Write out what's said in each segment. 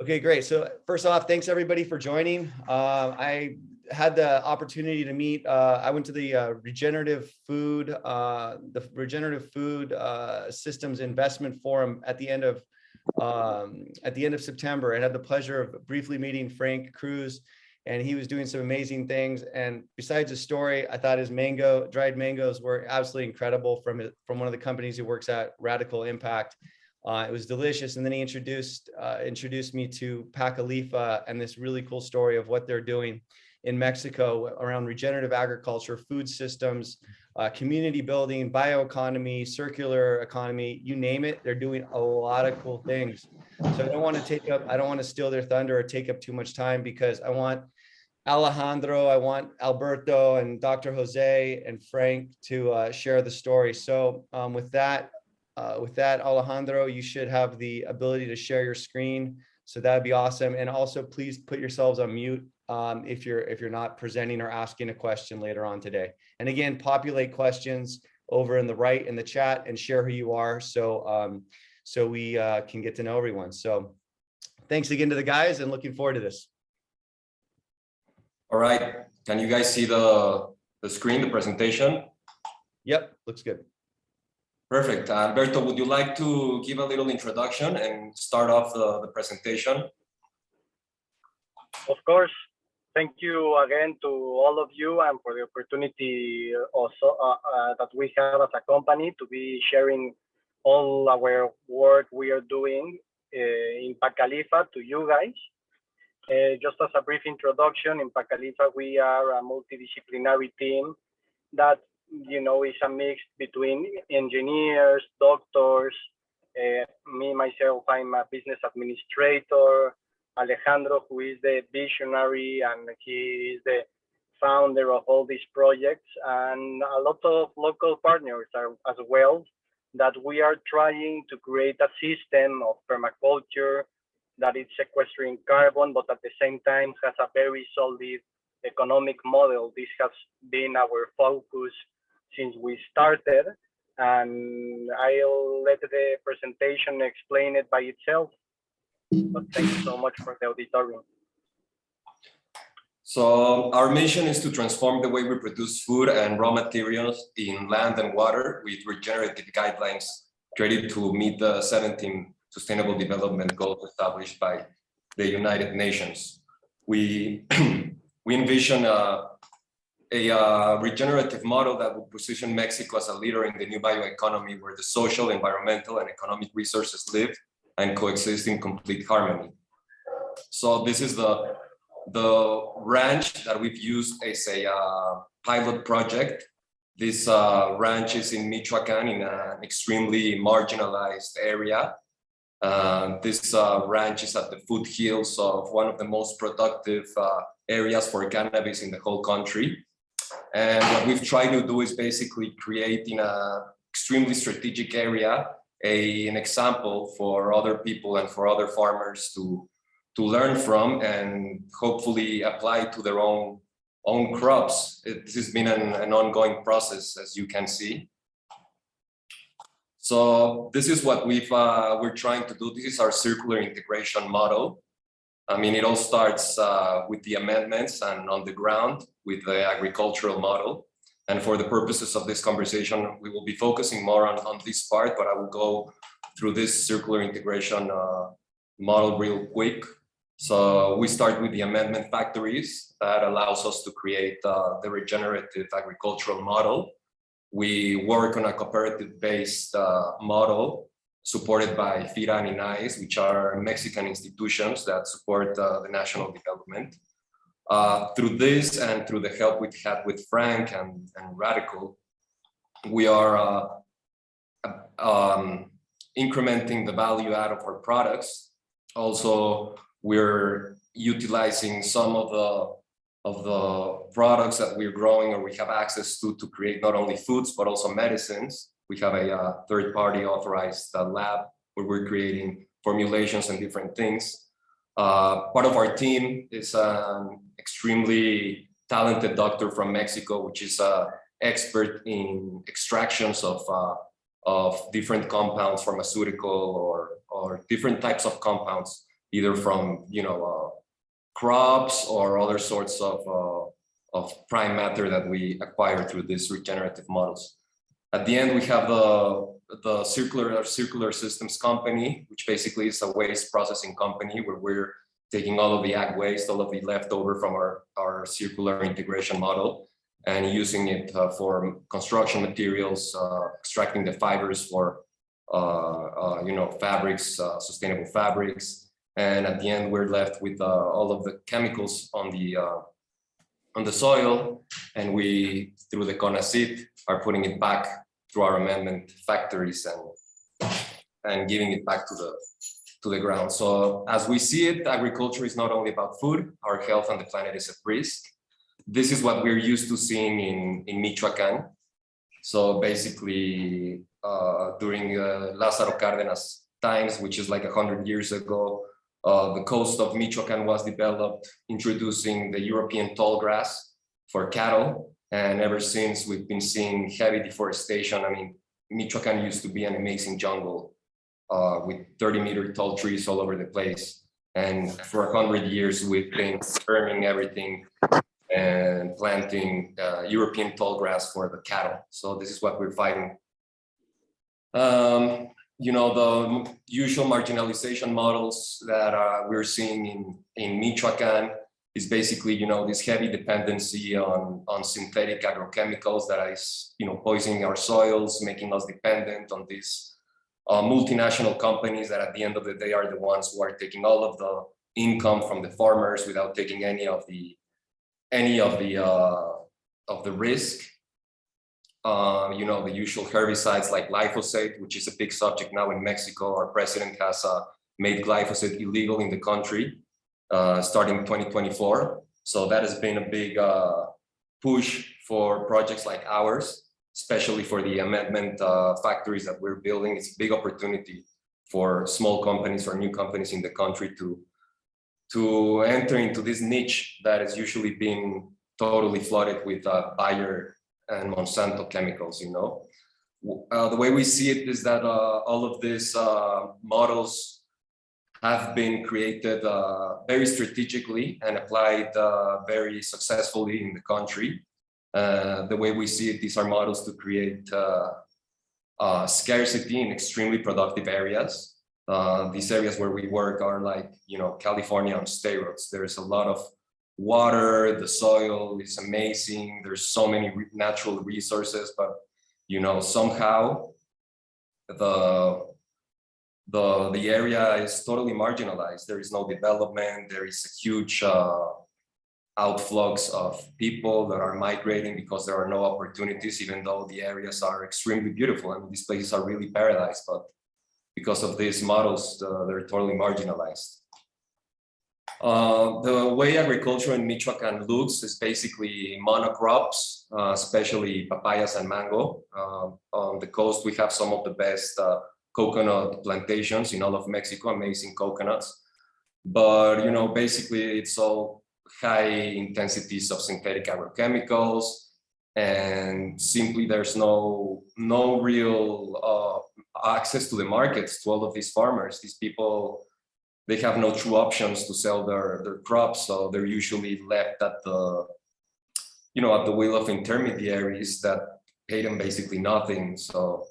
Okay, great. So first off, thanks everybody for joining. I had the opportunity to meet, I went to the Regenerative Food Systems Investment Forum at the end of September, and had the pleasure of briefly meeting Frank Cruz, and he was doing some amazing things. And besides the story, I thought his dried mangoes were absolutely incredible from one of the companies he works at, Radical Impact. It was delicious. And then he introduced me to Pakalifa and this really cool story of what they're doing in Mexico around regenerative agriculture, food systems, community building, bioeconomy, circular economy, you name it. They're doing a lot of cool things. So I don't want to steal their thunder or take up too much time, because I want Alejandro, I want Alberto and Dr. Jose and Frank to share the story. So with that, Alejandro, you should have the ability to share your screen. So that'd be awesome. And also please put yourselves on mute if you're not presenting or asking a question later on today. And again, populate questions over in the right in the chat and share who you are, so we can get to know everyone. So thanks again to the guys, and looking forward to this. All right, can you guys see the screen, the presentation? Yep, looks good. Perfect. Alberto, would you like to give a little introduction and start off the presentation? Of course. Thank you again to all of you, and for the opportunity also that we have as a company to be sharing all our work we are doing in Pakalifa to you guys. Just as a brief introduction, in Pakalifa, we are a multidisciplinary team that, you know, is a mix between engineers, doctors, me, myself, I'm a business administrator, Alejandro, who is the visionary, and he is the founder of all these projects, and a lot of local partners as well, that we are trying to create a system of permaculture that is sequestering carbon, but at the same time has a very solid economic model. This has been our focus since we started, and I'll let the presentation explain it by itself. But thank you so much for the auditorium. So our mission is to transform the way we produce food and raw materials in land and water with regenerative guidelines created to meet the 17 Sustainable Development Goals established by the United Nations. We envision a regenerative model that will position Mexico as a leader in the new bioeconomy, where the social, environmental, and economic resources live and coexist in complete harmony. So this is the ranch that we've used as a pilot project. This ranch is in Michoacán, in an extremely marginalized area. This ranch is at the foothills of one of the most productive areas for cannabis in the whole country. And what we've tried to do is basically create in an extremely strategic area an example for other people and for other farmers to learn from and hopefully apply to their own crops. This has been an ongoing process, as you can see. So this is what we're trying to do. This is our circular integration model. I mean, it all starts with the amendments and on the ground with the agricultural model. And for the purposes of this conversation, we will be focusing more on this part, but I will go through this circular integration model real quick. So we start with the amendment factories that allows us to create the regenerative agricultural model. We work on a cooperative-based model supported by FIRA and INAES, which are Mexican institutions that support the national development. Through this and through the help we've had with Frank and Radical, we are incrementing the value out of our products. Also, we're utilizing some of the products that we're growing or we have access to create not only foods, but also medicines. We have a third-party authorized lab where we're creating formulations and different things. Part of our team is an extremely talented doctor from Mexico, which is an expert in extractions of different compounds, pharmaceutical or different types of compounds either from, crops or other sorts of prime matter that we acquire through these regenerative models. At the end, we have the circular systems company, which basically is a waste processing company where we're taking all of the ag waste, all of the leftover from our circular integration model, and using it for construction materials, extracting the fibers for fabrics, sustainable fabrics. And at the end, we're left with all of the chemicals on the soil, and we, through the CONACYT, are putting it back through our amendment factories and giving it back to the ground. So as we see it, agriculture is not only about food, our health and the planet is at risk. This is what we're used to seeing in Michoacán. So basically, during Lázaro Cárdenas times, which is like 100 years ago, the coast of Michoacán was developed, introducing the European tall grass for cattle. And ever since, we've been seeing heavy deforestation. I mean, Michoacán used to be an amazing jungle with 30-meter tall trees all over the place. And for 100 years, we've been burning everything and planting European tall grass for the cattle. So this is what we're fighting. The usual marginalization models that we're seeing in Michoacán is basically, this heavy dependency on synthetic agrochemicals that is, poisoning our soils, making us dependent on these multinational companies that at the end of the day are the ones who are taking all of the income from the farmers without taking any of the risk. The usual herbicides like glyphosate, which is a big subject now in Mexico. Our president has made glyphosate illegal in the country starting 2024. So that has been a big push for projects like ours, especially for the amendment factories that we're building. It's a big opportunity for small companies or new companies in the country to enter into this niche that is usually being totally flooded with Bayer and Monsanto chemicals. The way we see it is that all of these models have been created very strategically and applied very successfully in the country. The way we see it, these are models to create scarcity in extremely productive areas. These areas where we work are like, California on steroids. There's a lot of water, the soil is amazing. There's so many natural resources, but, somehow the area is totally marginalized. There is no development. There is a huge outflux of people that are migrating because there are no opportunities, even though the areas are extremely beautiful. I mean, these places are really paradise, but because of these models, they're totally marginalized. The way agriculture in Michoacán looks is basically monocrops, especially papayas and mango. On the coast, we have some of the best coconut plantations in all of Mexico, amazing coconuts. But, basically it's all high intensities of synthetic agrochemicals, and simply there's no real access to the markets to all of these farmers. These people, they have no true options to sell their crops, so they're usually left at the will of intermediaries that pay them basically nothing. So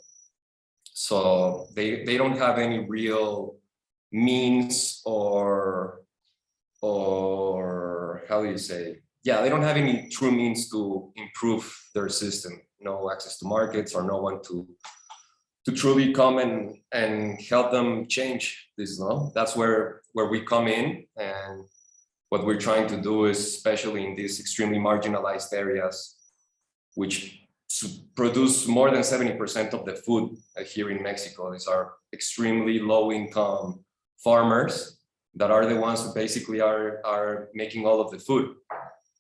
they don't have any real means or how do you say? Yeah, they don't have any true means to improve their system. No access to markets or no one to truly come and help them change this. That's where we come in, and what we're trying to do is, especially in these extremely marginalized areas, which produce more than 70% of the food here in Mexico. These are extremely low-income farmers that are the ones who basically are making all of the food.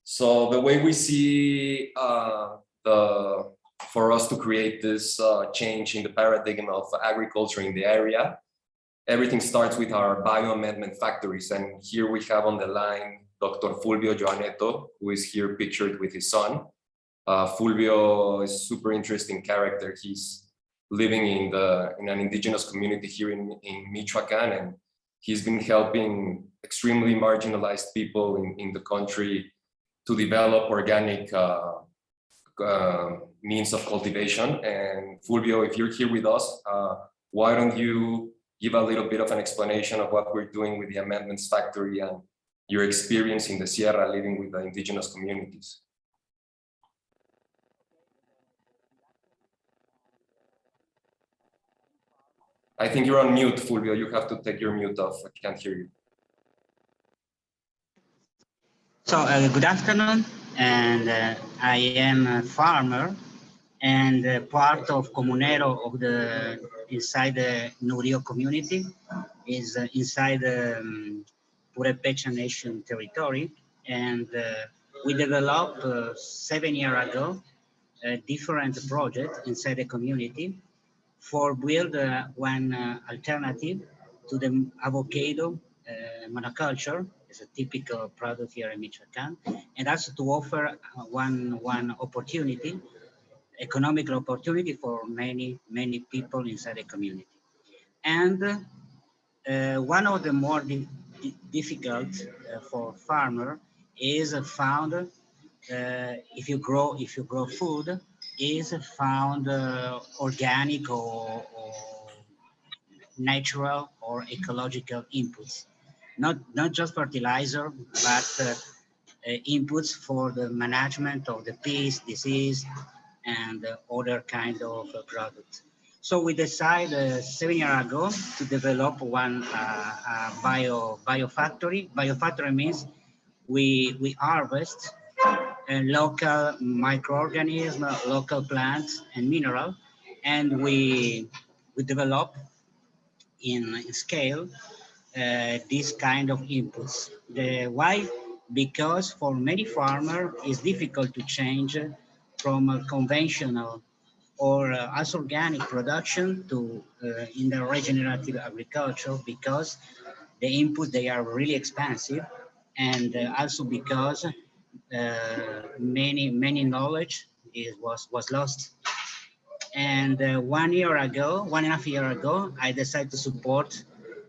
So the way we see for us to create this change in the paradigm of agriculture in the area, everything starts with our bioamendment factories. And here we have on the line Dr. Fulvio Joanetto, who is here pictured with his son. Fulvio is a super interesting character. He's living in an indigenous community here in Michoacán, and He's been helping extremely marginalized people in the country to develop organic means of cultivation. And Fulvio, if you're here with us, why don't you give a little bit of an explanation of what we're doing with the Amendments Factory and your experience in the Sierra living with the indigenous communities? I think you're on mute, Fulvio. You have to take your mute off. I can't hear you. So good afternoon, and I am a farmer and part of Comunero of the inside the Nurio community, is inside the Purepecha Nation territory, and we developed 7 years ago a different project inside the community for build one alternative to the avocado monoculture. Is a typical product here in Michoacán, and also to offer one opportunity, economic opportunity for many people inside the community. And one of the more difficult for farmer is found if you grow food, is found organic or natural or ecological inputs, not just fertilizer, but inputs for the management of the pest, disease, and other kind of products. So we decided 7 years ago to develop one biofactory. Biofactory means we harvest local microorganisms, local plants and mineral, and we develop in scale this kind of inputs. Why? Because for many farmers, it's difficult to change from a conventional or as organic production to in the regenerative agriculture, because the input, they are really expensive, and also because many knowledge was lost. And 1 year ago, 1.5 years ago, I decided to support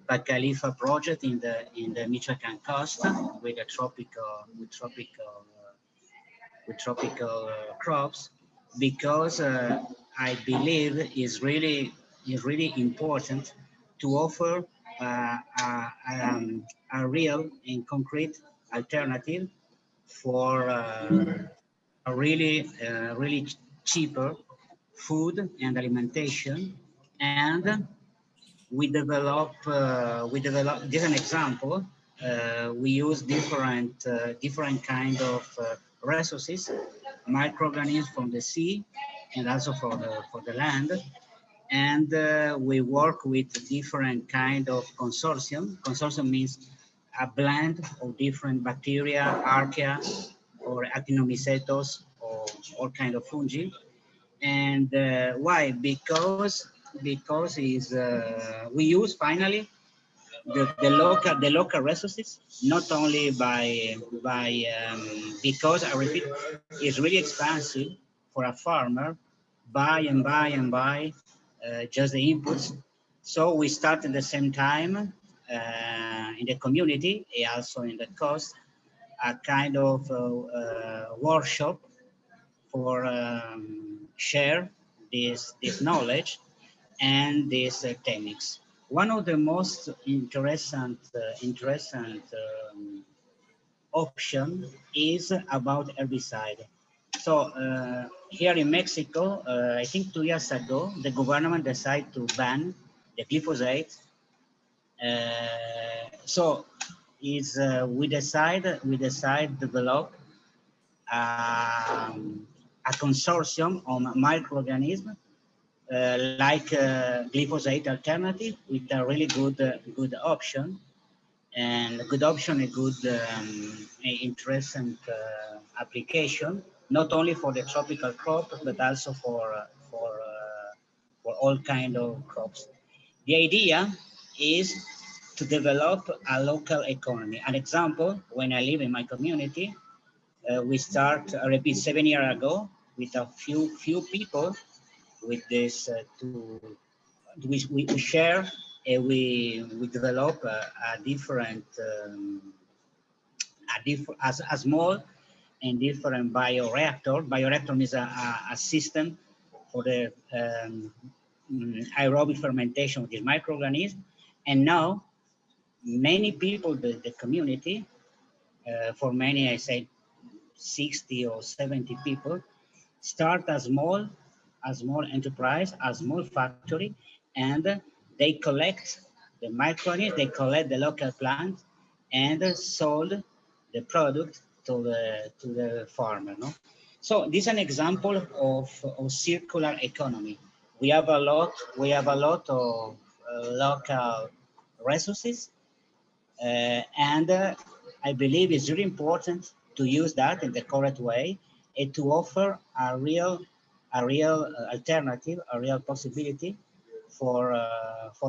Pakalifa project in the Michoacán coast with the tropical crops, because I believe is really important to offer a real and concrete alternative for a really cheaper food and alimentation. And we develop this an example. We use different kind of resources, microorganisms from the sea and also for the land. And we work with different kind of consortium. Consortium means a blend of different bacteria, archaea, or actinomycetos, or all kind of fungi. And why? Because is we use finally the local resources, not only because I repeat, it's really expensive for a farmer buy just the inputs. So we start at the same time in the community, also in the coast, a kind of workshop for share this knowledge and these techniques. One of the most interesting option is about herbicide. So here in Mexico, I think 2 years ago, the government decided to ban the glyphosate. So we decide to develop a consortium of microorganisms like glyphosate alternative with a really good option, and a good interesting application, not only for the tropical crop but also for all kind of crops. The idea is to develop a local economy. An example, when I live in my community, we start, I repeat, 7 years ago with a few people with this we share we develop a different, a small and different bioreactor. Bioreactor means a system for the aerobic fermentation of this microorganism. And now many people, the community, for many, I say 60 or 70 people, start a small enterprise, a small factory, and they collect the microorganisms, they collect the local plant, and sold the product to the farmer. No? So this is an example of circular economy. We have a lot of local resources, and I believe it's really important to use that in the correct way and to offer a real alternative, a real possibility for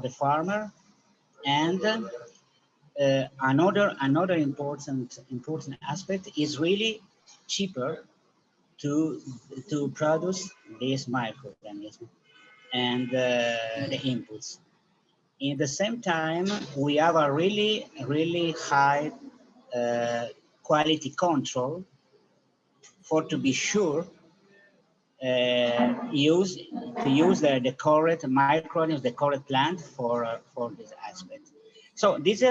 the farmer. And another important aspect is really cheaper to produce these microorganisms and the inputs. In the same time, we have a really high quality control for to be sure use the correct microorganisms, the correct plant for this aspect. So this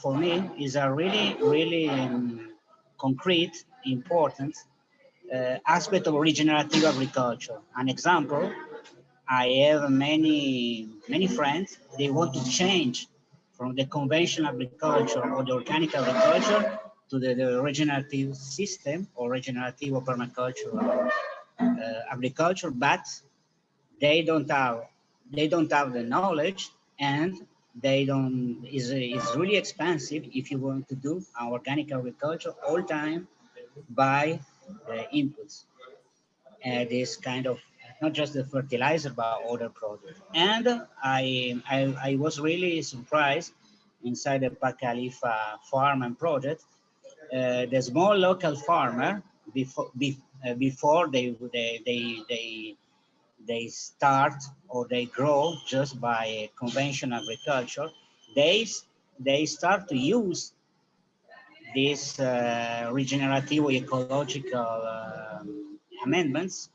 for me is a really concrete, important aspect of regenerative agriculture. An example, I have many friends, they want to change from the conventional agriculture or the organic agriculture to the regenerative system or regenerative or permaculture agriculture, but they don't have the knowledge, and they don't, it's really expensive if you want to do organic agriculture all time by the inputs. This kind of, not just the fertilizer, but other products. And I was really surprised inside the Pakalifa farm and project, the small local farmer before they start or they grow just by conventional agriculture, they start to use these regenerative or ecological amendments.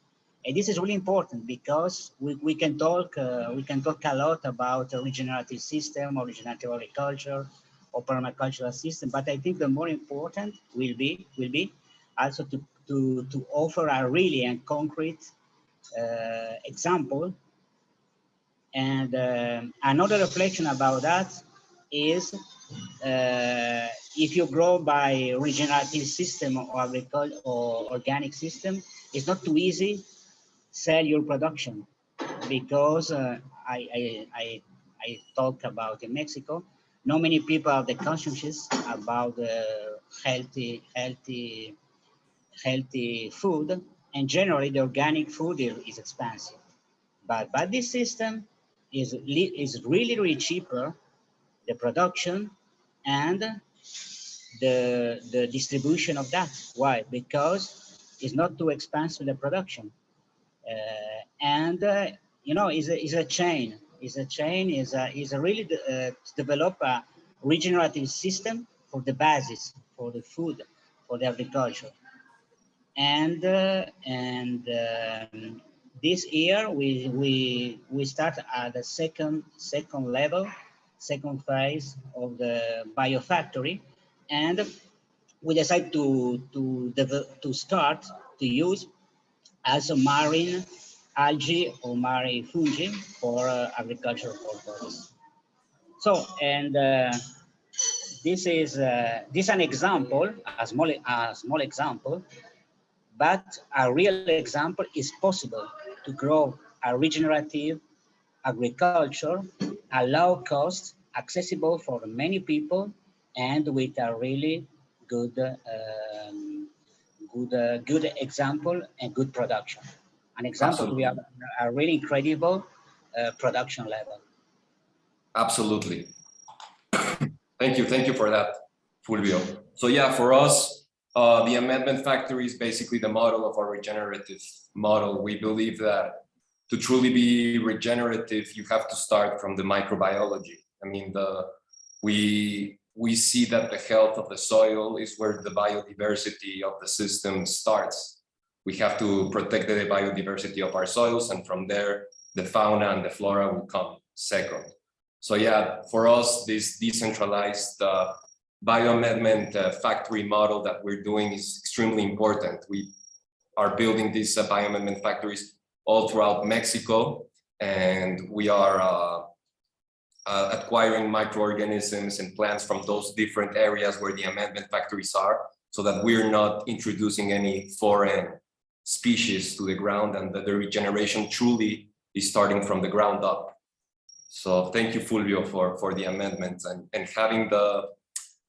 And this is really important because we can talk a lot about a regenerative system or regenerative agriculture or permacultural system, but I think the more important will be also to offer a really and concrete example. And another reflection about that is if you grow by regenerative system or agriculture or organic system, it's not too easy sell your production, because I talk about in Mexico, not many people have the consciousness about healthy food, and generally the organic food is expensive. But this system is really cheaper, the production and the distribution of that. Why? Because it's not too expensive, the production. And you know, is a chain. Is a really to develop a regenerative system for the basis, for the food, for the agriculture. And this year we start at the second level, second phase of the biofactory, and we decide to start to use also marine algae or marine fungi for agricultural purposes. So, and this is an example, a small example, but a real example is possible to grow a regenerative agriculture, a low cost, accessible for many people, and with a really good good example and good production. An example, Absolutely. we have a really incredible production level. Absolutely. Thank you for that, Fulvio. So yeah, for us, the amendment factory is basically the model of our regenerative model. We believe that to truly be regenerative, you have to start from the microbiology. I mean, we see that the health of the soil is where the biodiversity of the system starts. We have to protect the biodiversity of our soils, and from there, the fauna and the flora will come second. So yeah, for us, this decentralized bioamendment factory model that we're doing is extremely important. We are building these bioamendment factories all throughout Mexico, and we are acquiring microorganisms and plants from those different areas where the amendment factories are, so that we're not introducing any foreign species to the ground, and that the regeneration truly is starting from the ground up. So thank you, Fulvio, for the amendments, and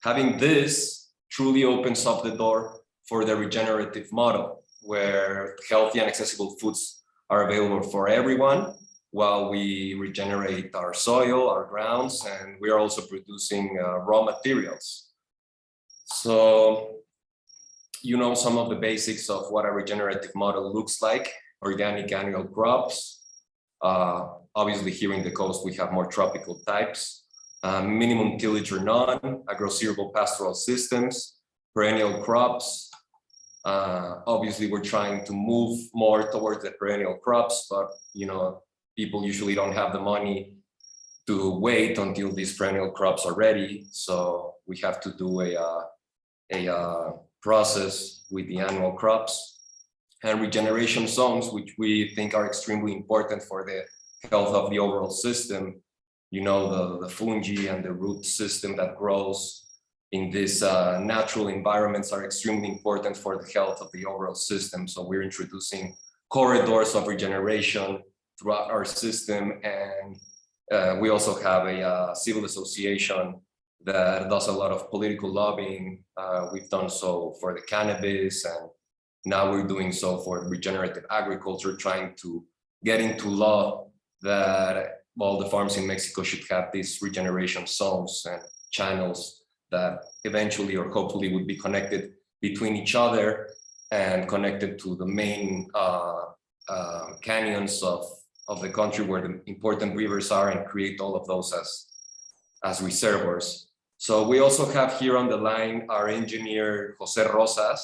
having this truly opens up the door for the regenerative model, where healthy and accessible foods are available for everyone, while we regenerate our soil, our grounds, and we are also producing raw materials. So, you know some of the basics of what a regenerative model looks like: organic annual crops. Obviously, here in the coast, we have more tropical types. Minimum tillage or none, agro-cereal pastoral systems, perennial crops. Obviously, we're trying to move more towards the perennial crops, but you know, people usually don't have the money to wait until these perennial crops are ready. So we have to do a process with the annual crops, and regeneration zones, which we think are extremely important for the health of the overall system. You know, the fungi and the root system that grows in these natural environments are extremely important for the health of the overall system. So we're introducing corridors of regeneration throughout our system, and we also have a civil association that does a lot of political lobbying. We've done so for the cannabis, and now we're doing so for regenerative agriculture, trying to get into law that all the farms in Mexico should have these regeneration zones and channels that eventually or hopefully would be connected between each other and connected to the main canyons of the country where the important rivers are, and create all of those as reservoirs. So we also have here on the line our engineer, Jose Rosas.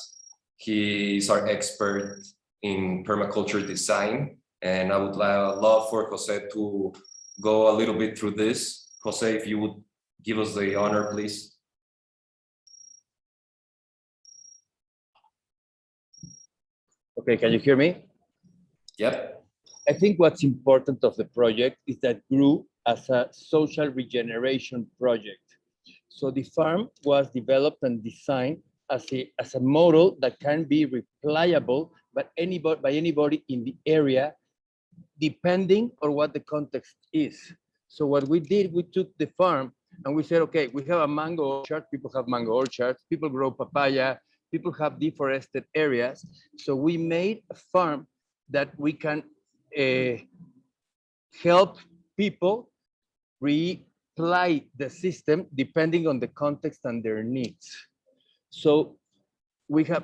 He is our expert in permaculture design, and I would love for Jose to go a little bit through this. Jose, if you would give us the honor, please. Okay, can you hear me? Yep. I think what's important of the project is that grew as a social regeneration project. So the farm was developed and designed as a model that can be replicable by anybody in the area, depending on what the context is. So what we did, we took the farm and we said, okay, we have a mango orchard, people have mango orchards, people grow papaya, people have deforested areas. So we made a farm that we can help people reapply the system depending on the context and their needs. So we had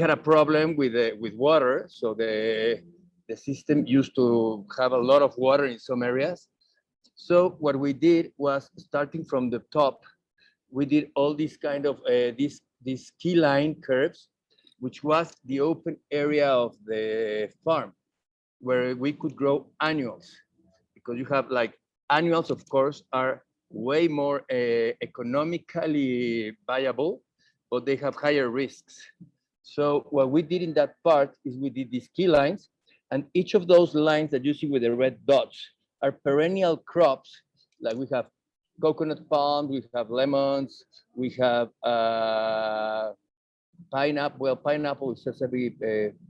a problem with water. So the system used to have a lot of water in some areas. So what we did was, starting from the top, we did all these kind of these key line curves, which was the open area of the farm, where we could grow annuals, because you have like annuals, of course, are way more economically viable, but they have higher risks. So what we did in that part is we did these key lines, and each of those lines that you see with the red dots are perennial crops. Like we have coconut palm, we have lemons, we have pineapple. Well, pineapple is just a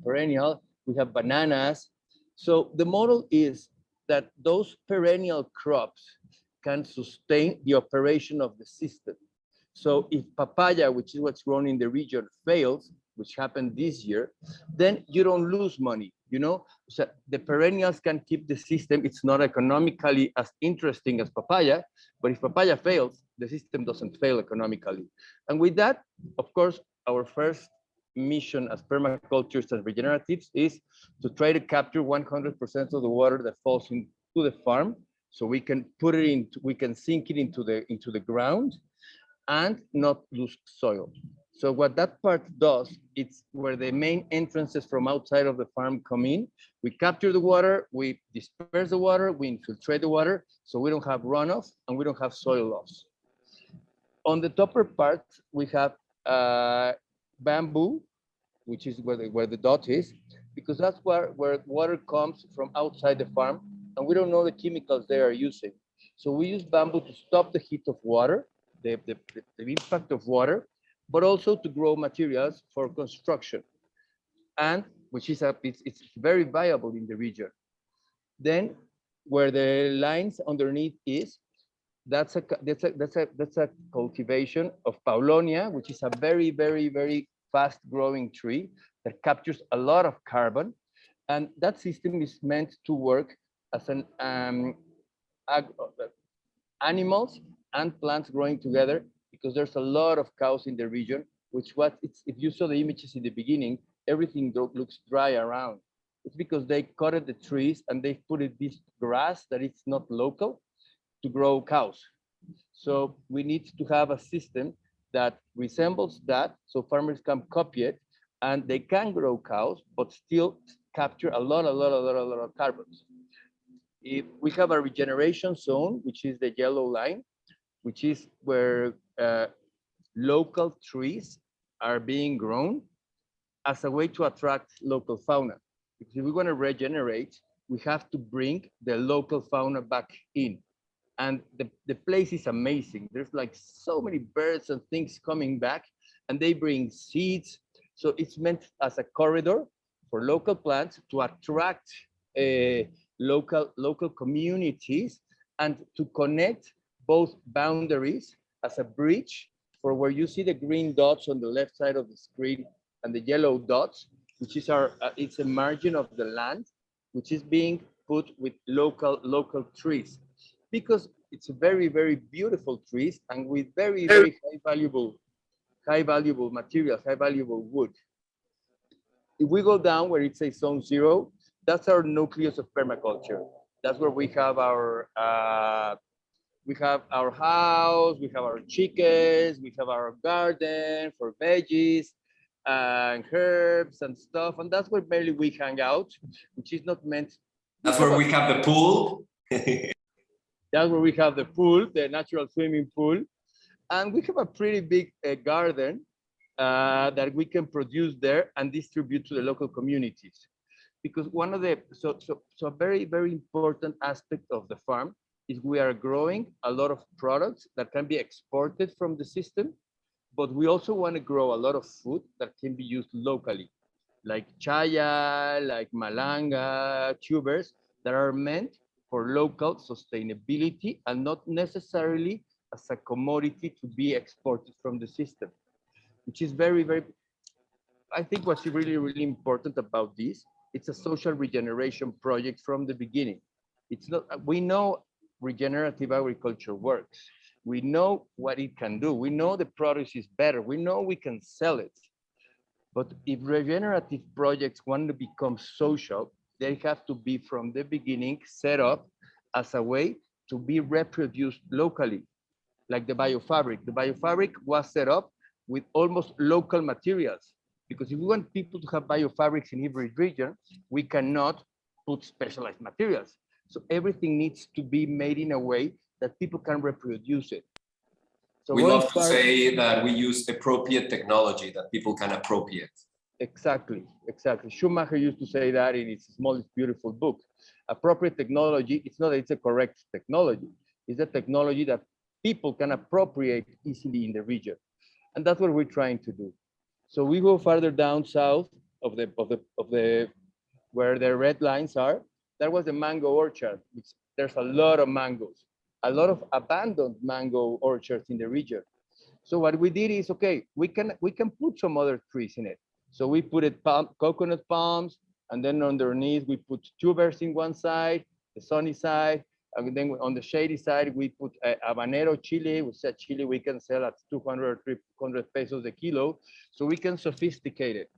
perennial. We have bananas. So the model is that those perennial crops can sustain the operation of the system. So if papaya, which is what's grown in the region, fails, which happened this year, then you don't lose money, you know? So the perennials can keep the system. It's not economically as interesting as papaya, but if papaya fails, the system doesn't fail economically. And with that, of course, our first mission as permaculturists and regeneratives is to try to capture 100% of the water that falls into the farm, so we can put it into, we can sink it into the ground and not lose soil. So what that part does, it's where the main entrances from outside of the farm come in. We capture the water, we disperse the water, we infiltrate the water, so we don't have runoff and we don't have soil loss. On the upper part, we have bamboo, which is where the dot is, because that's where water comes from outside the farm, and we don't know the chemicals they are using. So we use bamboo to stop the heat of water, the impact of water, but also to grow materials for construction, and which is it's very viable in the region. Then, where the lines underneath is, that's a cultivation of Paulonia, which is a very, very, very fast growing tree that captures a lot of carbon. And that system is meant to work as an animals and plants growing together, because there's a lot of cows in the region, which if you saw the images in the beginning, everything looks dry around. It's because they cut the trees and they put this grass that it's not local to grow cows. So we need to have a system that resembles that, so farmers can copy it and they can grow cows, but still capture a lot of carbons. If we have a regeneration zone, which is the yellow line, which is where local trees are being grown as a way to attract local fauna. Because if we want to regenerate, we have to bring the local fauna back in. And the place is amazing. There's like so many birds and things coming back, and they bring seeds. So it's meant as a corridor for local plants to attract local communities and to connect both boundaries as a bridge for where you see the green dots on the left side of the screen and the yellow dots, which is it's a margin of the land, which is being put with local trees, because it's a very, very beautiful trees and with very, very high valuable materials, high valuable wood. If we go down where it says zone 0, that's our nucleus of permaculture. That's where we have our house, we have our chickens, we have our garden for veggies and herbs and stuff. And that's where mainly we hang out, which is not meant. That's where we have the pool. That's where we have the pool, the natural swimming pool. And we have a pretty big garden that we can produce there and distribute to the local communities. Because one of the, so a very, very important aspect of the farm is we are growing a lot of products that can be exported from the system, but we also want to grow a lot of food that can be used locally, like chaya, like malanga, tubers that are meant for local sustainability and not necessarily as a commodity to be exported from the system, which is very, very, I think what's really, really important about this, it's a social regeneration project from the beginning. It's not, we know regenerative agriculture works. We know what it can do. We know the product is better. We know we can sell it. But if regenerative projects want to become social, they have to be from the beginning set up as a way to be reproduced locally, like the biofabric. The biofabric was set up with almost local materials, because if we want people to have biofabrics in every region, we cannot put specialized materials. So everything needs to be made in a way that people can reproduce it. So we love to say that we use appropriate technology that people can appropriate. Exactly, exactly. Schumacher used to say that in his Smallest Beautiful book. Appropriate technology, it's not that it's a correct technology. It's a technology that people can appropriate easily in the region. And that's what we're trying to do. So we go farther down south of where the red lines are. That was the mango orchard, which there's a lot of mangoes, a lot of abandoned mango orchards in the region. So what we did is, okay, we can put some other trees in it. So we put it coconut palms, and then underneath we put tubers in one side, the sunny side, And then on the shady side, we put habanero chili, which is a chili we can sell at 200 or 300 pesos a kilo. So we can sophisticate it.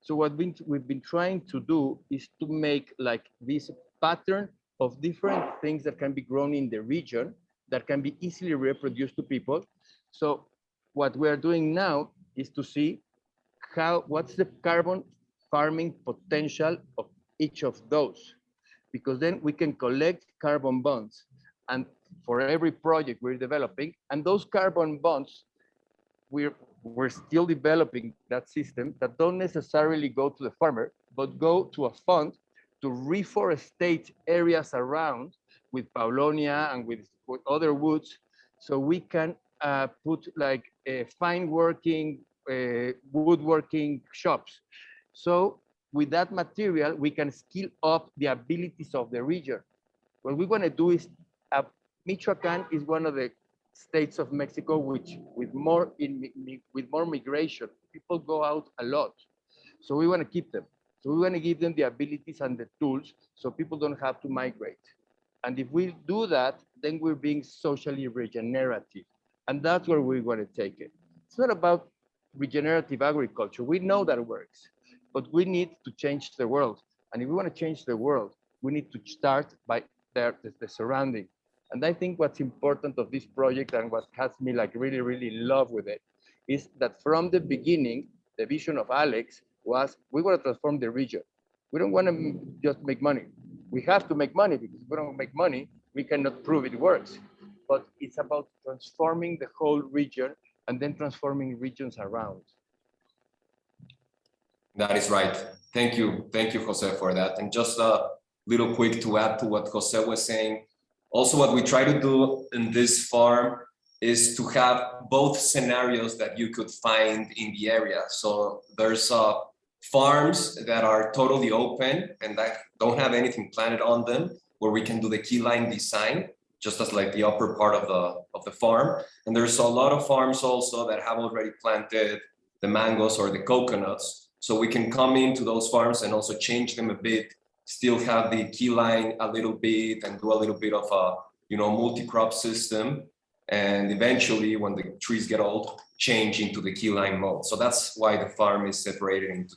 So what we've been trying to do is to make like this pattern of different things that can be grown in the region that can be easily reproduced to people. So what we are doing now is to see what's the carbon farming potential of each of those, because then we can collect carbon bonds and for every project we're developing, and those carbon bonds, we're still developing that system that don't necessarily go to the farmer, but go to a fund to reforestate areas around with Paulonia and with other woods, so we can put like fine working, woodworking shops. So with that material, we can scale up the abilities of the region. What we want to do is, Michoacán is one of the states of Mexico which with more migration, people go out a lot. So we want to keep them. So we want to give them the abilities and the tools so people don't have to migrate. And if we do that, then we're being socially regenerative. And that's where we want to take it. It's not about regenerative agriculture. We know that works, but we need to change the world. And if we want to change the world, we need to start by the surrounding. And I think what's important of this project and what has me like really, really love with it is that from the beginning, the vision of Alex was, we want to transform the region. We don't want to just make money. We have to make money, because if we don't make money, we cannot prove it works. But it's about transforming the whole region and then transforming regions around. That is right. Thank you, Jose, for that. And just a little quick to add to what Jose was saying. Also, what we try to do in this farm is to have both scenarios that you could find in the area. So there's farms that are totally open and that don't have anything planted on them, where we can do the key line design, just as like the upper part of the farm. And there's a lot of farms also that have already planted the mangoes or the coconuts. So we can come into those farms and also change them a bit, still have the key line a little bit and do a little bit of a, multi-crop system. And eventually when the trees get old, change into the key line mode. So that's why the farm is separated into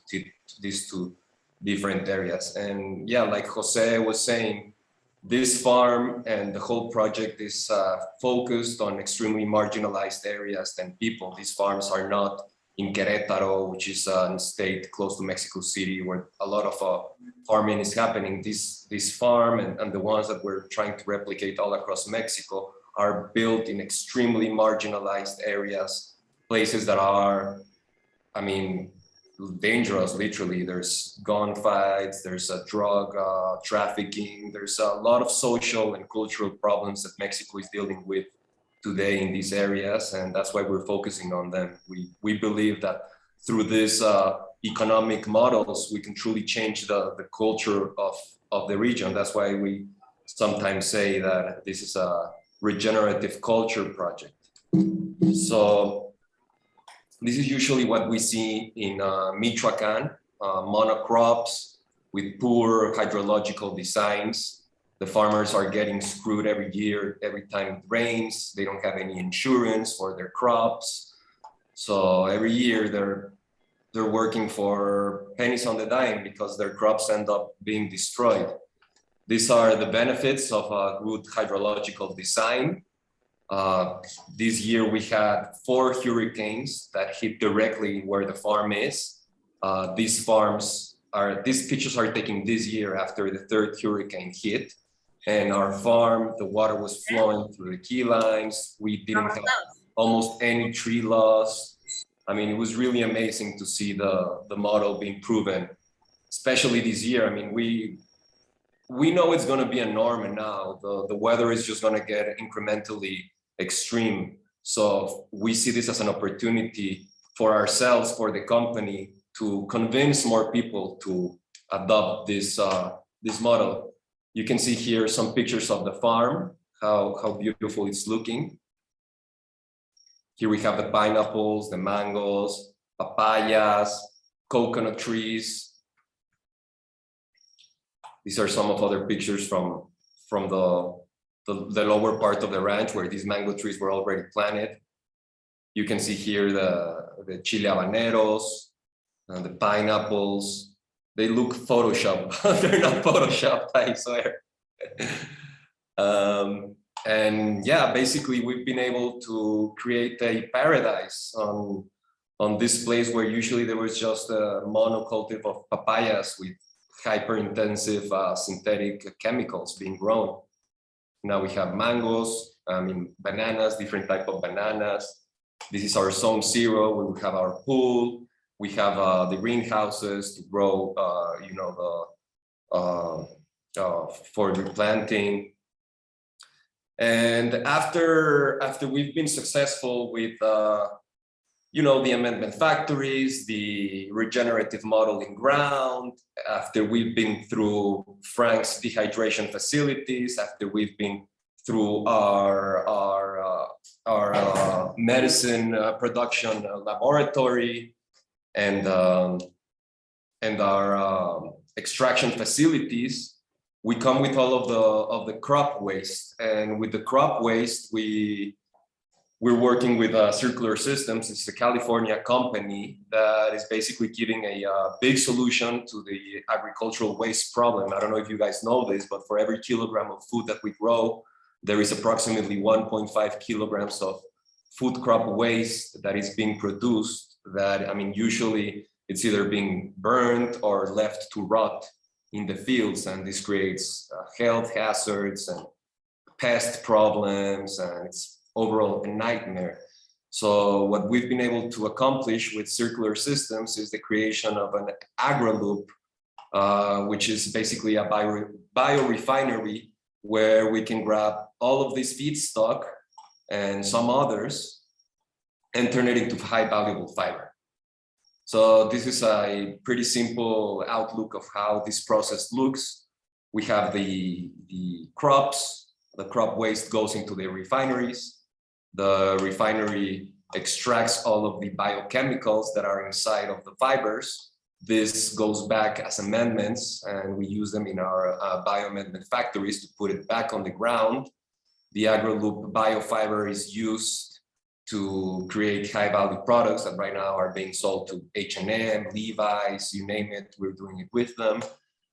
these two different areas. And yeah, like Jose was saying, this farm and the whole project is focused on extremely marginalized areas and people. These farms are not in Querétaro, which is a state close to Mexico City, where a lot of farming is happening. This farm and the ones that we're trying to replicate all across Mexico are built in extremely marginalized areas, places that are, dangerous, literally. There's gunfights, there's drug trafficking, there's a lot of social and cultural problems that Mexico is dealing with today in these areas, and that's why we're focusing on them. We believe that through these economic models, we can truly change the culture of the region. That's why we sometimes say that this is a regenerative culture project. So this is usually what we see in Michoacán, monocrops with poor hydrological designs. The farmers are getting screwed every year, every time it rains. They don't have any insurance for their crops. So every year they're working for pennies on the dime because their crops end up being destroyed. These are the benefits of a good hydrological design. This year we had 4 hurricanes that hit directly where the farm is. These pictures are taken this year after the 3rd hurricane hit. And our farm, the water was flowing through the key lines. We didn't have almost any tree loss. It was really amazing to see the model being proven, especially this year. We know it's gonna be a norm now. The weather is just gonna get incrementally extreme. So we see this as an opportunity for ourselves, for the company, to convince more people to adopt this model. You can see here some pictures of the farm, how beautiful it's looking. Here we have the pineapples, the mangoes, papayas, coconut trees. These are some of other pictures from the lower part of the ranch where these mango trees were already planted. You can see here the chile habaneros, the pineapples. They look Photoshopped. They're not Photoshopped, I swear. And yeah, basically we've been able to create a paradise on this place where usually there was just a monocultive of papayas with hyper-intensive synthetic chemicals being grown. Now we have mangoes, bananas, different type of bananas. This is our zone 0, where we have our pool. We have the greenhouses to grow, for replanting. And after we've been successful with, the amendment factories, the regenerative model in ground, after we've been through Frank's dehydration facilities, after we've been through our medicine production laboratory and our extraction facilities, we come with all of the crop waste. And with the crop waste, we're working with Circular Systems. It's a California company that is basically giving a big solution to the agricultural waste problem. I don't know if you guys know this, but for every kilogram of food that we grow, there is approximately 1.5 kilograms of food crop waste that is being produced that, usually it's either being burned or left to rot in the fields. And this creates health hazards and pest problems, and it's overall a nightmare. So what we've been able to accomplish with Circular Systems is the creation of an agri-loop, which is basically a biorefinery where we can grab all of this feedstock and some others and turn it into high valuable fiber. So this is a pretty simple outlook of how this process looks. We have the crops, the crop waste goes into the refineries. The refinery extracts all of the biochemicals that are inside of the fibers. This goes back as amendments, and we use them in our bioamendment factories to put it back on the ground. The AgroLoop biofiber is used to create high-value products that right now are being sold to H&M, Levi's, you name it, we're doing it with them.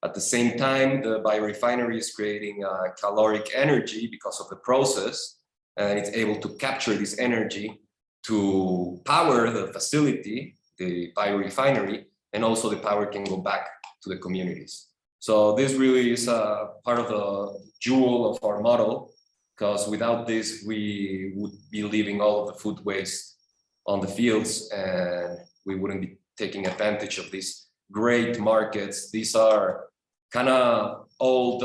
At the same time, the biorefinery is creating caloric energy because of the process, and it's able to capture this energy to power the facility, the biorefinery, and also the power can go back to the communities. So this really is part of the jewel of our model, because without this, we would be leaving all of the food waste on the fields, and we wouldn't be taking advantage of these great markets. These are kind of old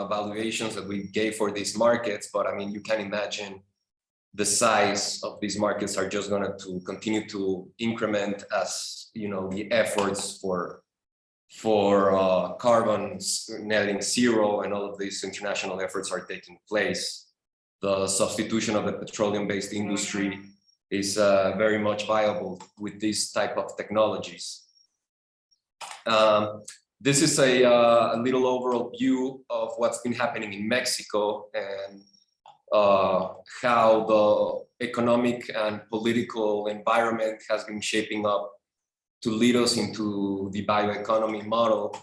valuations that we gave for these markets, but you can imagine the size of these markets are just going to continue to increment as the efforts for carbon netting 0 and all of these international efforts are taking place. The substitution of the petroleum-based industry is very much viable with these type of technologies. This is a little overall view of what's been happening in Mexico and how the economic and political environment has been shaping up to lead us into the bioeconomy model.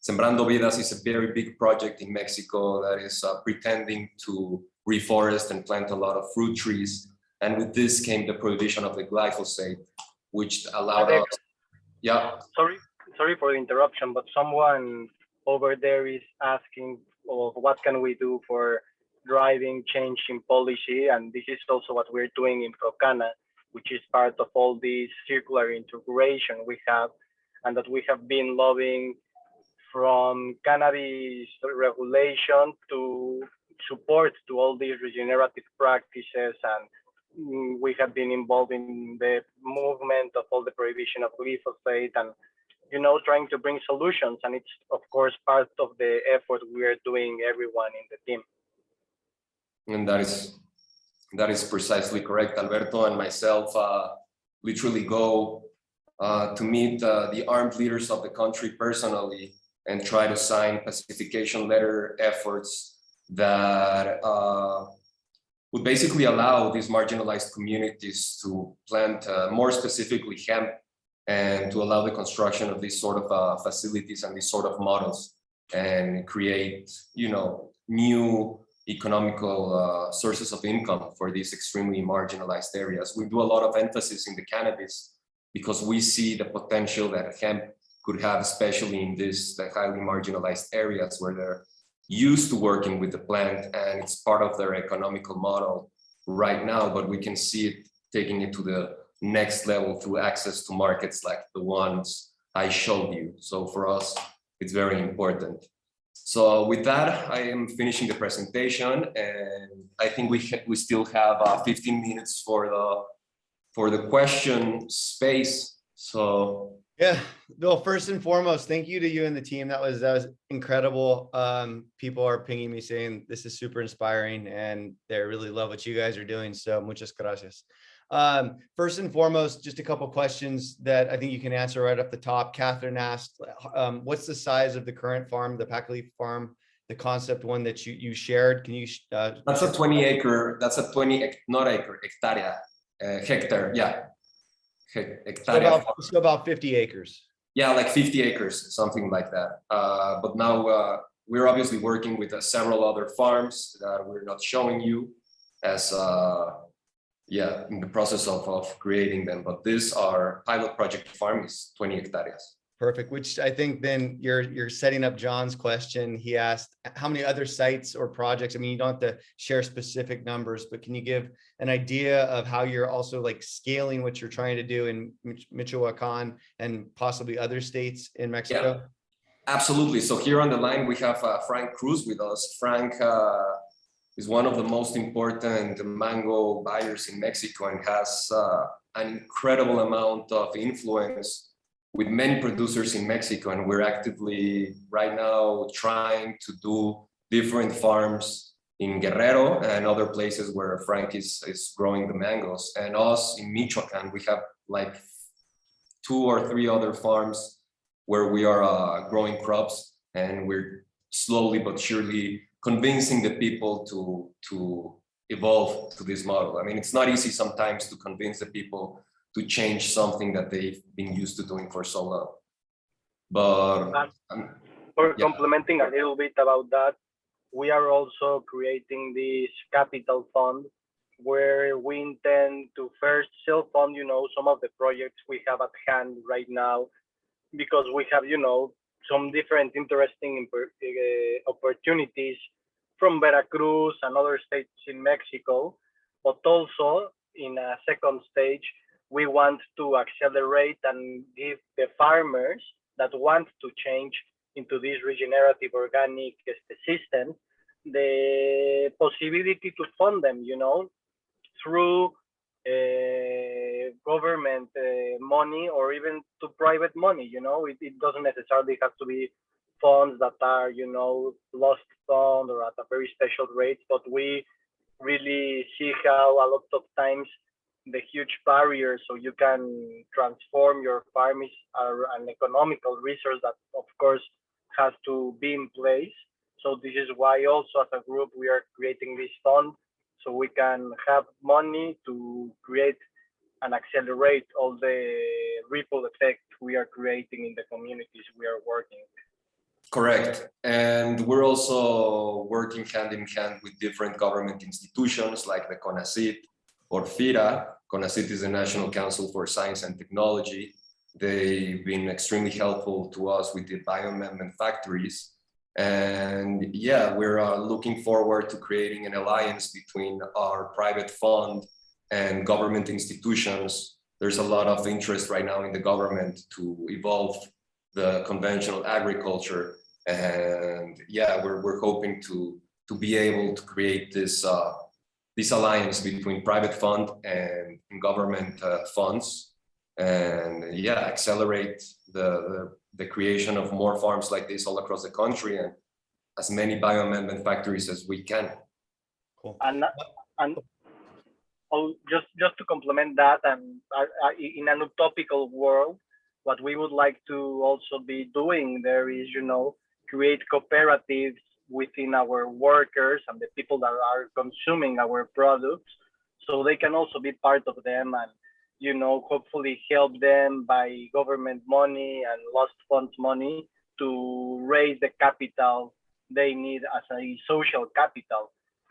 Sembrando Vidas is a very big project in Mexico that is pretending to reforest and plant a lot of fruit trees. And with this came the prohibition of the glyphosate, which allowed us, yeah. Sorry for the interruption, but someone over there is asking, well, what can we do for driving change in policy? And this is also what we're doing in Procana, which is part of all this circular integration we have, and that we have been lobbying from cannabis regulation to support to all these regenerative practices. And we have been involved in the movement of all the prohibition of glyphosate and, trying to bring solutions. And it's, of course, part of the effort we are doing, everyone in the team. And that is precisely correct. Alberto and myself literally go to meet the armed leaders of the country personally and try to sign pacification letter efforts that would basically allow these marginalized communities to plant more specifically hemp, and to allow the construction of these sort of facilities and these sort of models, and create, you know, new economical sources of income for these extremely marginalized areas. We do a lot of emphasis in the cannabis because we see the potential that hemp could have, especially in these highly marginalized areas where they're used to working with the plant and it's part of their economical model right now, but we can see it taking it to the next level through access to markets like the ones I showed you. So for us, it's very important. So with that, I am finishing the presentation, and I think we still have 15 minutes for the question space. So yeah, well, first and foremost, thank you to you and the team. That was incredible. People are pinging me saying this is super inspiring and they really love what you guys are doing. So muchas gracias. First and foremost, just a couple questions that I think you can answer right off the top. Catherine asked, what's the size of the current farm, the Pakalifa farm, the concept one that you shared? Can you? That's a 20 acre, that's a 20, not acre, hectare, hectare, yeah. So about 50 acres. Yeah, like 50 acres, something like that. But now we're obviously working with several other farms that we're not showing you as yeah, in the process of creating them. But this, our pilot project farm, is 20 hectares. Perfect, which I think then you're setting up John's question. He asked how many other sites or projects. I mean, you don't have to share specific numbers, but can you give an idea of how you're also like scaling what you're trying to do in Michoacán and possibly other states in Mexico? Yeah, absolutely. So here on the line, we have Frank Cruz with us. Frank is one of the most important mango buyers in Mexico and has an incredible amount of influence with many producers in Mexico. And we're actively right now trying to do different farms in Guerrero and other places where Frank is growing the mangoes. And us in Michoacán, we have like 2 or 3 other farms where we are growing crops, and we're slowly but surely convincing the people to evolve to this model. I mean, it's not easy sometimes to convince the people to change something that they've been used to doing for so long. But for complementing a little bit about that, we are also creating this capital fund where we intend to first self-fund, you know, some of the projects we have at hand right now, because we have, you know, some different interesting opportunities from Veracruz and other states in Mexico. But also in a second stage, we want to accelerate and give the farmers that want to change into this regenerative organic system the possibility to fund them, you know, through government money or even to private money. You know, it doesn't necessarily have to be funds that are, you know, lost fund or at a very special rate, but we really see how a lot of times the huge barriers so you can transform your farm is an economical resource that of course has to be in place. So this is why also as a group we are creating this fund so we can have money to create and accelerate all the ripple effect we are creating in the communities we are working with. Correct. And we're also working hand in hand with different government institutions like the CONACYT or FIRA. CONACYT is the National Council for Science and Technology. They've been extremely helpful to us with the bioamendment factories. And yeah, we're looking forward to creating an alliance between our private fund and government institutions. There's a lot of interest right now in the government to evolve the conventional agriculture. And yeah, we're hoping to be able to create this alliance between private fund and government funds, and yeah, accelerate the creation of more farms like this all across the country and as many bioamendment factories as we can. Cool. And just to complement that, and in an utopical world, what we would like to also be doing there is, create cooperatives within our workers and the people that are consuming our products, so they can also be part of them and, hopefully help them by government money and lost funds money to raise the capital they need as a social capital,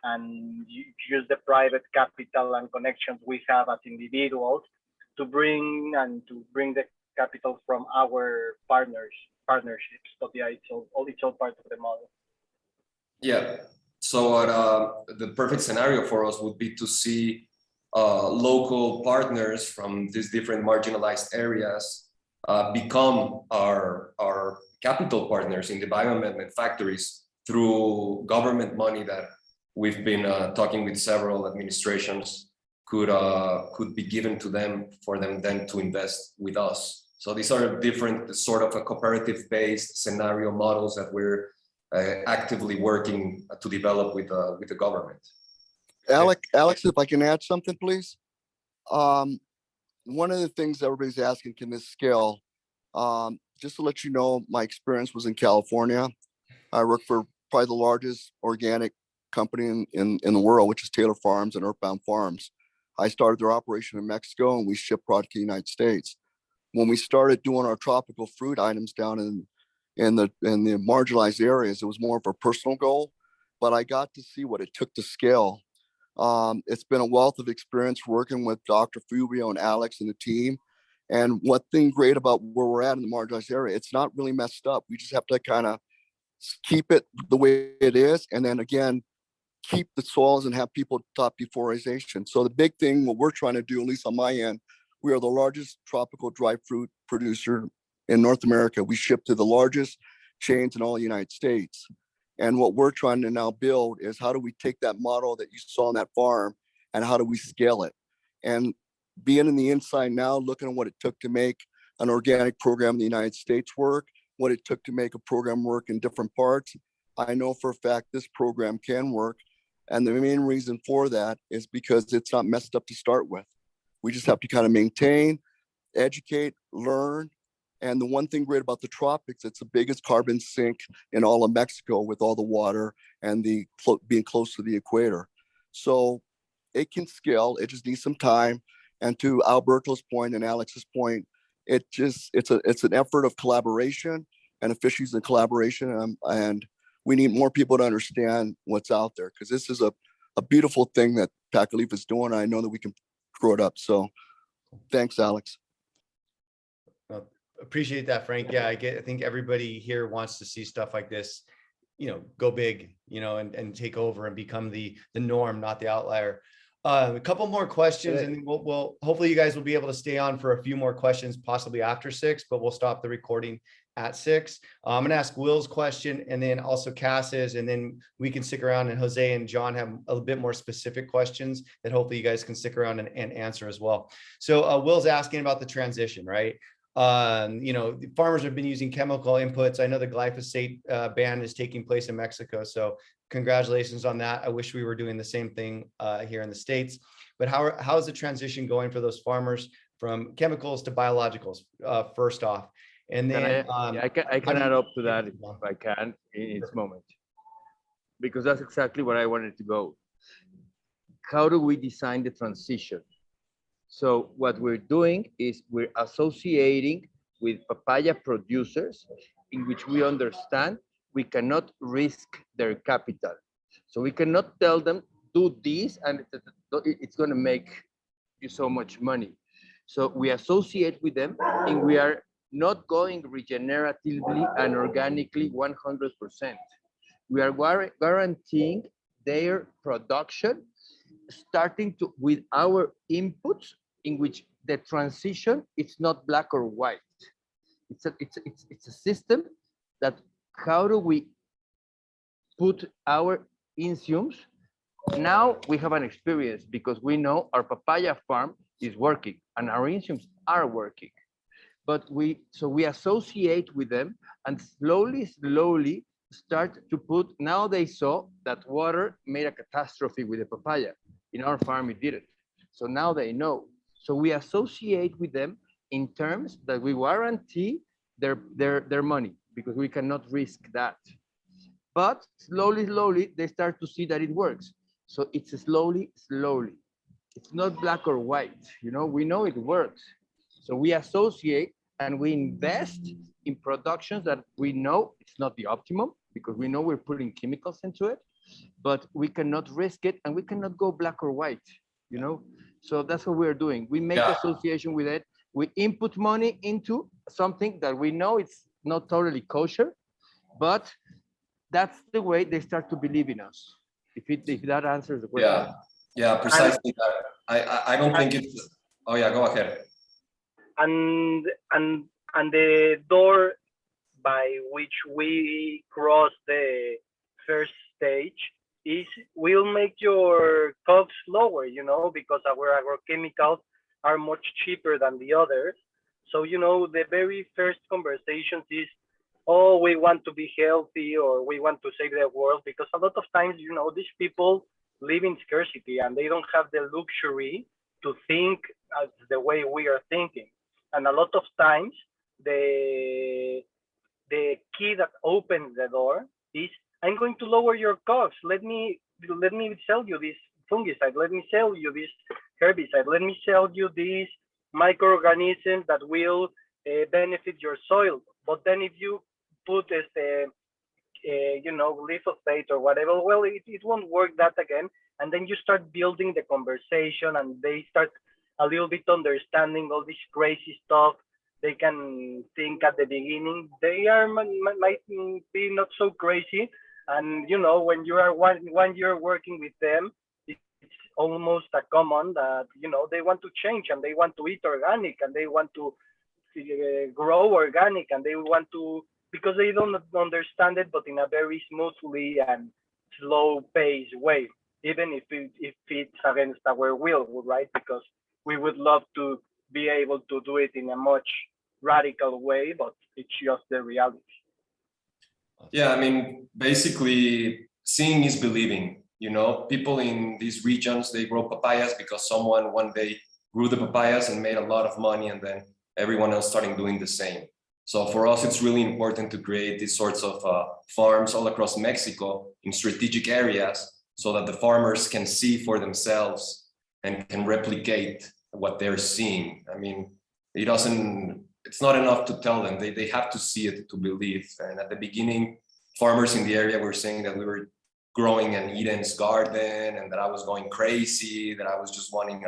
and use the private capital and connections we have as individuals to bring the capital from our partnerships. But yeah, it's all part of the model. Yeah. So the perfect scenario for us would be to see local partners from these different marginalized areas become our capital partners in the bioenvironment factories through government money that we've been talking with several administrations could be given to them for them then to invest with us. So these are different sort of a cooperative-based scenario models that we're actively working to develop with the government. Alex, if I can add something, please. One of the things everybody's asking, can this scale? Just to let you know, my experience was in California. I worked for probably the largest organic company in the world, which is Taylor Farms and Earthbound Farms. I started their operation in Mexico, and we shipped product to the United States. When we started doing our tropical fruit items down in the marginalized areas, it was more of a personal goal, but I got to see what it took to scale. It's been a wealth of experience working with Dr. Fubio and Alex and the team. And one thing great about where we're at in the marginalized area, it's not really messed up. We just have to kind of keep it the way it is. And then again, keep the soils and have people stop deforestation. So the big thing, what we're trying to do, at least on my end, we are the largest tropical dry fruit producer in North America. We ship to the largest chains in all the United States. And what we're trying to now build is how do we take that model that you saw on that farm and how do we scale it? And being in the inside now, looking at what it took to make an organic program in the United States work, what it took to make a program work in different parts, I know for a fact this program can work. And the main reason for that is because it's not messed up to start with. We just have to kind of maintain, educate, learn. And the one thing great about the tropics, it's the biggest carbon sink in all of Mexico with all the water and being close to the equator. So it can scale, it just needs some time. And to Alberto's point and Alex's point, it's an effort of collaboration and efficiencies in collaboration. And we need more people to understand what's out there, because this is a beautiful thing that Pakalifa is doing. I know that we can grow it up. So thanks, Alex. Appreciate that, Frank. Yeah, I think everybody here wants to see stuff like this, go big, and take over and become the norm, not the outlier. A couple more questions, and we'll hopefully you guys will be able to stay on for a few more questions, possibly after 6, but we'll stop the recording at 6. I'm going to ask Will's question and then also Cass's, and then we can stick around, and Jose and John have a bit more specific questions that hopefully you guys can stick around and answer as well. So Will's asking about the transition, right? The farmers have been using chemical inputs. I know the glyphosate ban is taking place in Mexico, so congratulations on that. I wish we were doing the same thing here in the States. But how is the transition going for those farmers from chemicals to biologicals, first off? And then I can add up to that if I can in this moment, because that's exactly where I wanted to go. How do we design the transition? So what we're doing is we're associating with papaya producers in which we understand we cannot risk their capital. So we cannot tell them, do this and it's going to make you so much money. So we associate with them, and we are not going regeneratively and organically 100%. We are guaranteeing their production, starting with our inputs, in which the transition, it's not black or white. It's a system that, how do we put our enzymes? Now we have an experience because we know our papaya farm is working and our enzymes are working. But we associate with them and slowly start to put, now they saw that water made a catastrophe with the papaya. In our farm, it didn't. So now they know. So we associate with them in terms that we guarantee their money, because we cannot risk that. But slowly, they start to see that it works. So it's slowly. It's not black or white, you know, we know it works. So we associate and we invest in productions that we know it's not the optimum, because we know we're putting chemicals into it, but we cannot risk it and we cannot go black or white, you know? So that's what we're doing. We make association with it. We input money into something that we know it's not totally kosher, but that's the way they start to believe in us. If that answers the question. Yeah, precisely that. I don't think it's. Oh yeah, go ahead. And the door by which we cross the first stage is will make your costs lower, you know, because our agrochemicals are much cheaper than the others. So, you know, the very first conversations is, oh, we want to be healthy or we want to save the world, because a lot of times, you know, these people live in scarcity and they don't have the luxury to think as the way we are thinking. And a lot of times the key that opens the door is, I'm going to lower your costs. Let me sell you this fungicide. Let me sell you this herbicide. Let me sell you these microorganisms that will benefit your soil. But then if you put this, you know, glyphosate or whatever, well, it won't work that again. And then you start building the conversation and they start a little bit understanding all this crazy stuff. They can think at the beginning, they are might be not so crazy. And, you know, when you are one year working with them, it's almost a common that, you know, they want to change and they want to eat organic and they want to grow organic and they want to, because they don't understand it, but in a very smoothly and slow paced way, even if it's against our will, right? Because we would love to be able to do it in a much radical way, but it's just the reality. Yeah, I mean, basically seeing is believing. You know, people in these regions, they grow papayas because someone one day grew the papayas and made a lot of money, and then everyone else starting doing the same. So for us, it's really important to create these sorts of farms all across Mexico in strategic areas so that the farmers can see for themselves and can replicate what they're seeing. I mean, it's not enough to tell them, they have to see it to believe. And at the beginning, farmers in the area were saying that we were growing an Eden's garden and that I was going crazy, that I was just wanting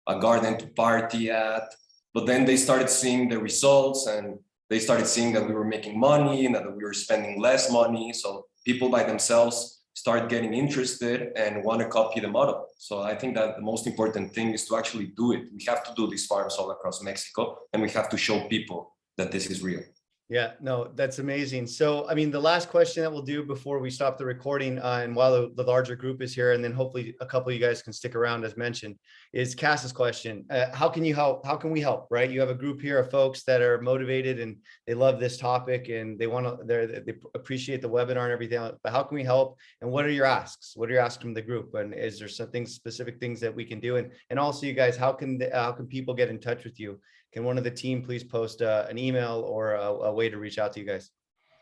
a garden to party at. But then they started seeing the results and they started seeing that we were making money and that we were spending less money. So people by themselves start getting interested and want to copy the model. So I think that the most important thing is to actually do it. We have to do these farms all across Mexico and we have to show people that this is real. Yeah, no, that's amazing. So, I mean, the last question that we'll do before we stop the recording, and while the larger group is here, and then hopefully a couple of you guys can stick around as mentioned, is Cass's question. How can you help? How can we help, right? You have a group here of folks that are motivated and they love this topic and they want to, they appreciate the webinar and everything, but how can we help? And what are your asks? What are your asks from the group? And is there some specific things that we can do? And also you guys, how can people get in touch with you? Can one of the team please post an email or a way to reach out to you guys?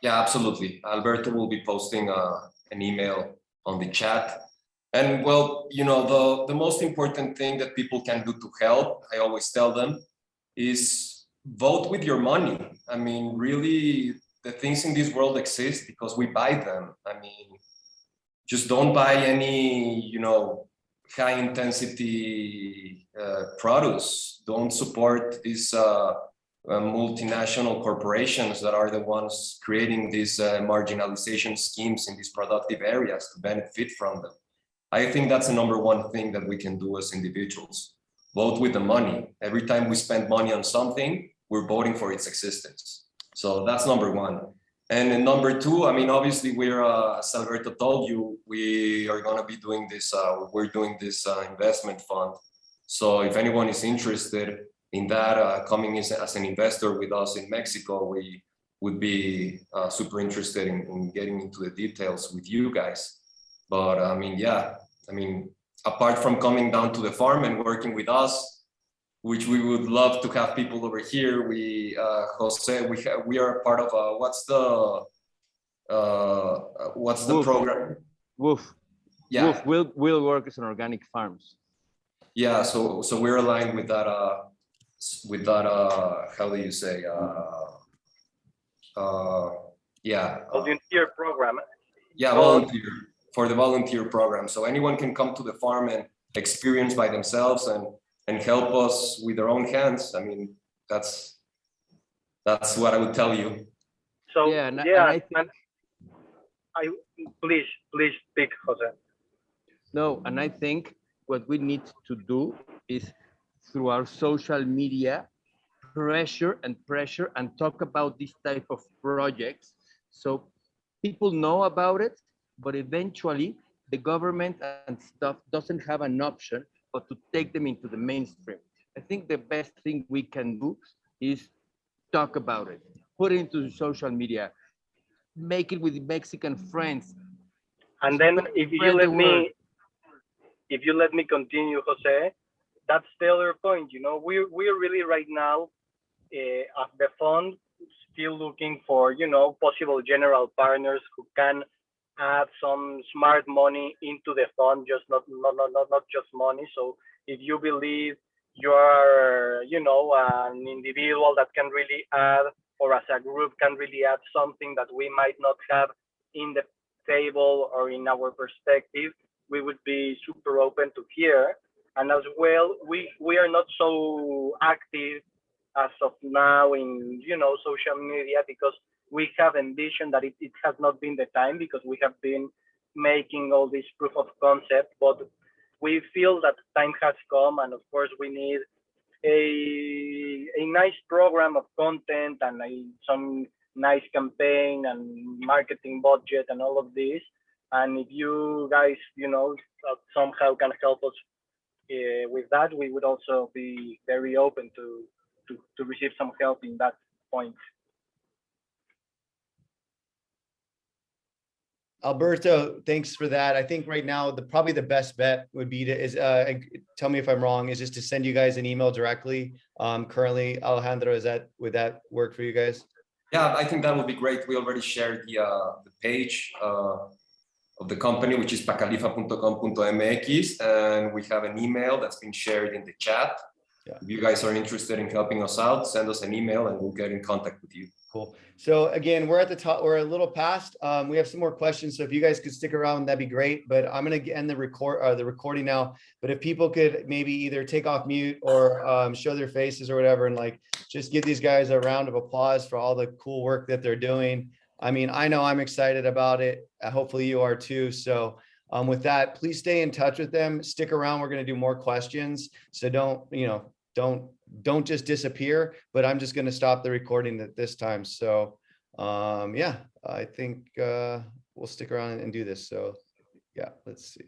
Yeah, absolutely. Alberto will be posting an email on the chat. And well, you know, the most important thing that people can do to help, I always tell them, is vote with your money. I mean, really, the things in this world exist because we buy them. I mean, just don't buy any, you know, high intensity products. Don't support these multinational corporations that are the ones creating these marginalization schemes in these productive areas to benefit from them. I think that's the number one thing that we can do as individuals. Vote with the money. Every time we spend money on something, we're voting for its existence. So that's number one. And then number two, I mean, obviously we're, as Alberto told you, we are going to be doing this, we're doing this investment fund. So if anyone is interested in that, coming as an investor with us in Mexico, we would be super interested in getting into the details with you guys. But I mean, yeah, I mean, apart from coming down to the farm and working with us, which we would love to have people over here. We, Jose, we are part of what's the Woof. program? Woof. Yeah, Woof will work as an organic farms. yeah. So we're aligned with that. How do you say? Yeah. Volunteer program. Yeah, volunteer for the volunteer program. So anyone can come to the farm and experience by themselves and help us with their own hands. I mean, that's what I would tell you. So Yeah, and I please speak, Jose. No, and I think what we need to do is through our social media, pressure and talk about this type of projects. So people know about it, but eventually the government and stuff doesn't have an option but to take them into the mainstream. I think the best thing we can do is talk about it, put it into social media, make it with Mexican friends. And then if you let me continue, Jose, that's the other point. You know, we're really right now at the fund still looking for, you know, possible general partners who can add some smart money into the fund, just not just money. So if you believe you are, you know, an individual that can really add, or as a group can really add something that we might not have in the table or in our perspective, we would be super open to hear. And as well, we are not so active as of now in, you know, social media, because we have envisioned that it has not been the time, because we have been making all this proof of concept, but we feel that time has come, and of course we need a nice program of content and some nice campaign and marketing budget and all of this. And if you guys, you know, somehow can help us with that, we would also be very open to receive some help in that point. Alberto, thanks for that. I think right now probably the best bet would be to tell me if I'm wrong, is just to send you guys an email directly. Currently, Alejandro, would that work for you guys? Yeah, I think that would be great. We already shared the page of the company, which is pakalifa.com.mx, and we have an email that's been shared in the chat. Yeah. If you guys are interested in helping us out, send us an email and we'll get in contact with you. Cool. So again, we're at the top, we're a little past. We have some more questions. So if you guys could stick around, that'd be great. But I'm going to end the recording now. But if people could maybe either take off mute or show their faces or whatever, and like just give these guys a round of applause for all the cool work that they're doing. I mean, I know I'm excited about it. Hopefully you are too. So with that, please stay in touch with them. Stick around. We're going to do more questions. So don't just disappear, but I'm just going to stop the recording at this time. So yeah, I think we'll stick around and do this. So yeah, let's see.